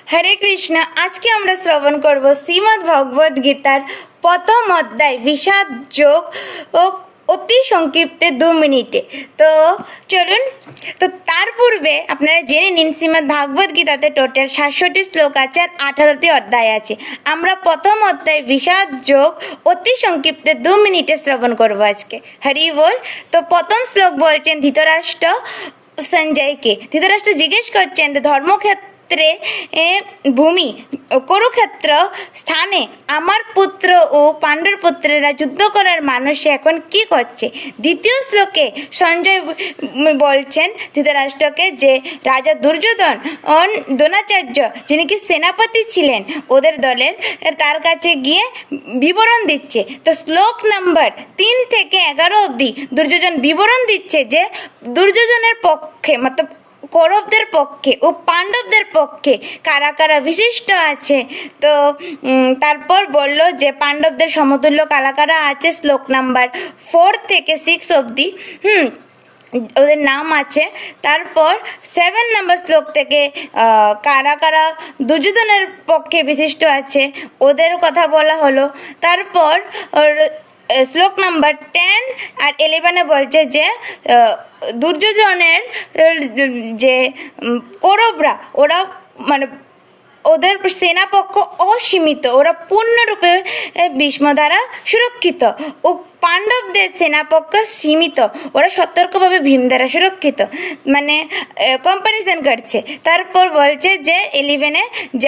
হরে কৃষ্ণ। আজকে আমরা শ্রবণ করব শ্রীমদ্ ভগবদ গীতার প্রথম অধ্যায় বিষাদ যোগ ও অতি সংক্ষিপ্তে 2 মিনিটে। তো চলুন, তো তার পূর্বে আপনারা জেনে নিন শ্রীমদ্ ভাগবত গীতাতে টোটাল 700টি শ্লোক আছে আর 18টি অধ্যায় আছে। আমরা প্রথম অধ্যায় বিষাদ যোগ অতি সংক্ষিপ্তে 2 মিনিটে শ্রবণ করবো আজকে। হরি বল। তো প্রথম শ্লোক বলছেন ধৃতরাষ্ট্র সঞ্জয়কে। ধৃতরাষ্ট্র জিজ্ঞেস করছেন ধর্মক্ষেত্রে ভূমি কুরুক্ষেত্র স্থানে আমার পুত্র ও পাণ্ডুর পুত্রেরা যুদ্ধ করার মানুষে এখন কি করছে। দ্বিতীয় শ্লোকে সঞ্জয় বলছেন ধৃতরাষ্ট্রকে যে রাজা দুর্যোধন দ্রোণাচার্য যিনি কি সেনাপতি ছিলেন ওদের দলের, তার কাছে গিয়ে বিবরণ দিচ্ছে। তো শ্লোক নাম্বার 3 থেকে 11 অবধি দুর্যোধন বিবরণ দিচ্ছে যে দুর্যোধনের পক্ষে মতলব কৌরবদের পক্ষে ও পাণ্ডবদের পক্ষে কারা কারা বিশিষ্ট আছে। তো তারপর বলল যে পাণ্ডবদের সমতুল্য কারা কারা আছে শ্লোক নাম্বার 4 থেকে 6 অবধি ওদের নাম আছে। তারপর 7 নম্বর শ্লোক থেকে কারা কারা দুর্যোধনের পক্ষে বিশিষ্ট আছে ওদের কথা বলা হলো। তারপর শ্লোক নাম্বার 10 আর 11 বলছে যে দুর্যোধনের যে কৌরবরা ওরা মানে ওদের সেনাপক্ষ অসীমিত, ওরা পূর্ণরূপে ভীষ্ম দ্বারা সুরক্ষিত ও পাণ্ডবদের সেনাপক্ষ সীমিত, ওরা সতর্কভাবে ভীম দ্বারা সুরক্ষিত, মানে কম্প্যারিজন করছে। তারপর বলছে যে 11 যে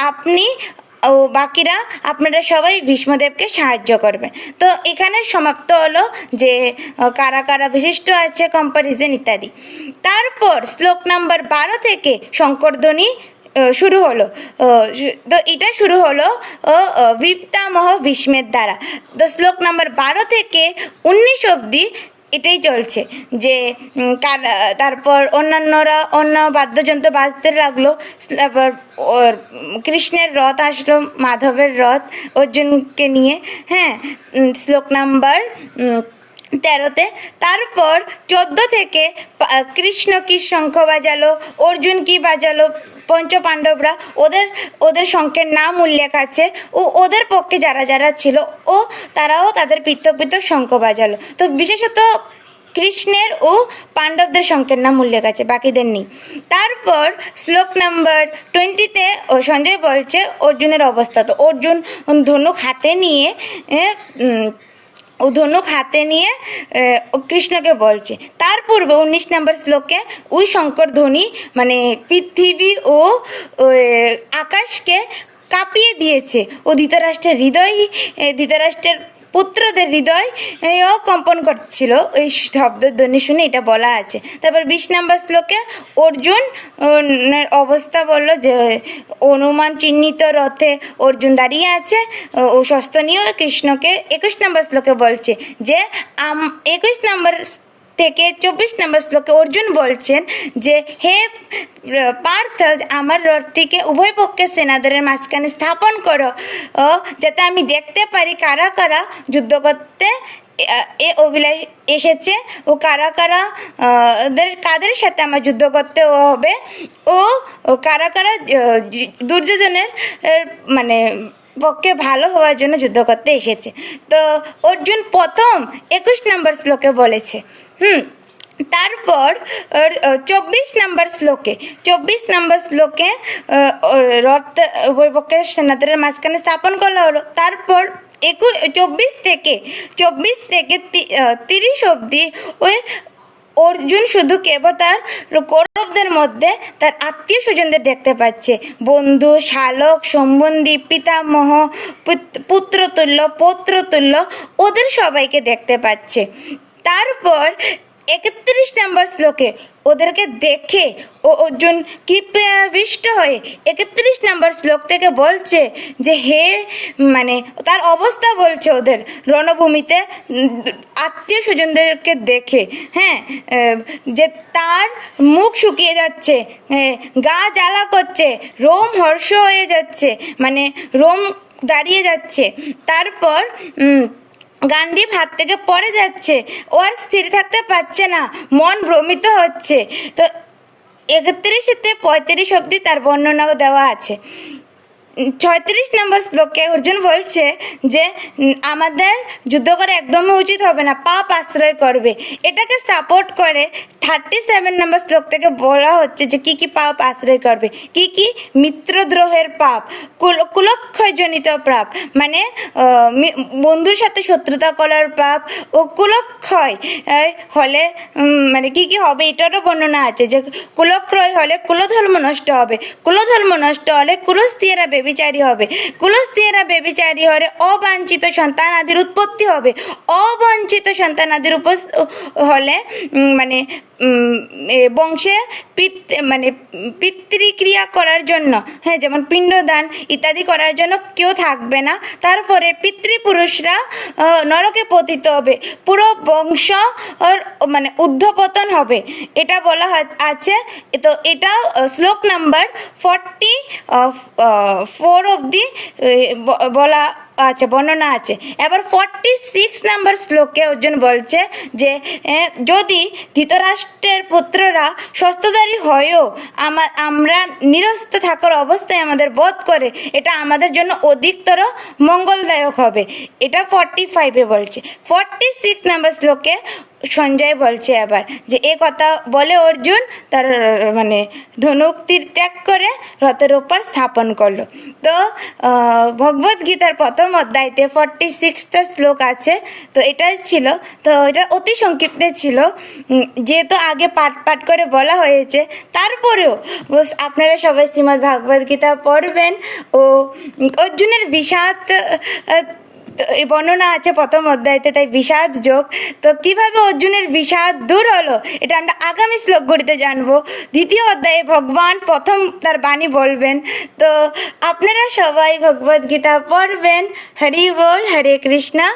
আপনি ও বাকিরা আপনারা সবাই ভীষ্মদেবকে সাহায্য করবেন। তো এখানে সমাপ্ত হলো যে কারা কারা বিশিষ্ট আছে, কম্প্যারিজন ইত্যাদি। তারপর শ্লোক নাম্বার 12 থেকে শঙ্করধ্বনি শুরু হলো। তো এটা শুরু হলো পিতামহ ভীষ্মের দ্বারা। তো শ্লোক নাম্বার 12 থেকে 19 অবধি এটাই চলছে যে তারপর অন্যান্যরা অন্য বাদ্যযন্ত্র বাজতে লাগলো। তারপর কৃষ্ণের রথ আসলো, মাধবের রথ অর্জুনকে নিয়ে। হ্যাঁ, শ্লোক নাম্বার 13-তে। তারপর 14 থেকে কৃষ্ণ কি শঙ্খ বাজালো, অর্জুন কি বাজালো, পঞ্চ পাণ্ডবরা ওদের শঙ্খের নাম উল্লেখ আছে ও ওদের পক্ষে যারা যারা ছিল ও তারাও তাদের পৃথক পৃথক শঙ্খ বাজালো। তো বিশেষত কৃষ্ণের ও পাণ্ডবদের শঙ্খের নাম উল্লেখ আছে, বাকিদের নেই। তারপর শ্লোক নাম্বার 20-তে সঞ্জয় বলছে অর্জুনের অবস্থা। তো অর্জুন ধনুক হাতে নিয়ে কৃষ্ণকে বলছে। তার পূর্বে 19 নম্বর শ্লোকে ওই শঙ্কর ধ্বনি মানে পৃথিবী ও আকাশকে কাঁপিয়ে দিয়েছে ও ধৃতরাষ্ট্রের পুত্রদের হৃদয় কম্পন করছিল ওই শব্দের ধ্বনি শুনে, এটা বলা আছে। তারপর 20 নম্বর শ্লোকে অর্জুন অবস্থা বলল যে অনুমান চিহ্নিত রথে অর্জুন দাঁড়িয়ে আছে ও শস্ত্র নিয়ে কৃষ্ণকে 21 নম্বর শ্লোকে বলছে যে 21 নম্বর থেকে 24 নম্বর শ্লোকে অর্জুন বলছেন যে হে পার্থ, আমার রথটিকে উভয় পক্ষের সেনাদের মাঝখানে স্থাপন করো যাতে আমি দেখতে পারি কারা কারা যুদ্ধ করতে এ অভিলাষ এসেছে ও কারা কারা কাদের সাথে আমার যুদ্ধ করতে হবে ও কারা কারা দুর্যোধনের মানে পক্ষে ভালো হওয়ার জন্য যুদ্ধ করতে এসেছে। তো অর্জুন প্রথম 21 নম্বর শ্লোকে বলেছে। তারপর 24 নম্বর শ্লোকে রথ উভয় পক্ষের সেনাদের মাঝখানে স্থাপন করা হলো। তারপর 24 থেকে 30 অবধি ওই অর্জুন শুধু কেবল তার কৌরবদের মধ্যে তার আত্মীয় স্বজনদের দেখতে পাচ্ছে, বন্ধু, শালক, সম্বন্ধী, পিতামহ, পুত্রতুল্য, পৌত্রতুল্য, ওদের সবাইকে দেখতে পাচ্ছে। তারপর 31 নম্বর শ্লোকে ওদেরকে দেখে ও অর্জুন কৃপাবিষ্ট হয়ে 31 নম্বর শ্লোক থেকে বলছে যে হে মানে তার অবস্থা বলছে ওদের রণভূমিতে আত্মীয় স্বজনদেরকে দেখে, হ্যাঁ, যে তার মুখ শুকিয়ে যাচ্ছে, গা জ্বালা করছে, রোম হর্ষ হয়ে যাচ্ছে, মানে রোম দাঁড়িয়ে যাচ্ছে। তারপর গান্ডীব হাত থেকে পড়ে যাচ্ছে, ও আর স্থির থাকতে পারছে না, মন ভ্রমিত হচ্ছে। তো 31-35 অবধি তার বর্ণনাও দেওয়া আছে। 36 নম্বর শ্লোকে অর্জুন বলছে যে আমাদের যুদ্ধ করা একদমই উচিত হবে না, পাপ আশ্রয় করবে। এটাকে সাপোর্ট করে 37 নম্বর শ্লোক থেকে বলা হচ্ছে যে কি কি পাপ আশ্রয় করবে, কি কি মিত্রদ্রোহের পাপ, কুলক্ষয়জনিত পাপ, মানে বন্ধুর সাথে শত্রুতা করার পাপ ও কুলক্ষয় হলে মানে কি কি হবে এটারও বর্ণনা আছে, যে কুলক্ষয় হলে কুলধর্ম নষ্ট হবে, কুলধর্ম নষ্ট হলে কুলস্ত্রীরা বেবিচারী হবে, কুলস্ত্রীরা বেবিচারী হলে অবাঞ্ছিত সন্তান আদির উৎপত্তি হবে, অবাঞ্ছিত সন্তান আদির হলে মানে বংশে মানে পিতৃক্রিয়া করার জন্য, হ্যাঁ, যেমন পিণ্ডদান ইত্যাদি করার জন্য কেউ থাকবে না। তারপরে পিতৃপুরুষরা নরকে পতিত হবে, পুরো বংশ মানে ঊর্ধ্বপতন হবে, এটা বলা আছে। তো এটা শ্লোক নাম্বার 44 অবধি বলা আছে, বর্ণনা আছে। এবার 46 নম্বর শ্লোকে অর্জুন বলছে যে যদি ধৃতরাষ্ট্রের পুত্ররা শস্ত্রধারী হয়েও আমরা নিরস্ত থাকার অবস্থায় আমাদের বধ করে, এটা আমাদের জন্য অধিকতর মঙ্গলদায়ক হবে, এটা 45-এ বলছে। 46 নম্বর শ্লোকে সঞ্জয় বলছে আবার যে এ কথা বলে অর্জুন তার মানে ধনুক তীর ত্যাগ করে রথের উপর স্থাপন করলো। তো ভগবদ্গীতার প্রথম অধ্যায়তে 46টা শ্লোক আছে। তো এটাই ছিল, তো এটা অতি সংক্ষিপ্ত ছিল, যেহেতু আগে পাঠ পাঠ করে বলা হয়েছে। তারপরেও আপনারা সবাই শ্রীমদ্ ভগবদ্গীতা পড়বেন ও অর্জুনের বিষাদ এই বর্ণনা আছে প্রথম অধ্যায়তে, তাই বিষাদ যোগ। তো কিভাবে অর্জুনের বিষাদ দূর হলো এটা আমরা আগামী শ্লোকগুলিতে জানবো। দ্বিতীয় অধ্যায়ে ভগবান প্রথম তার বাণী বলবেন। তো আপনারা সবাই ভগবদ্গীতা পড়বেন। হরি বল, হরে কৃষ্ণা।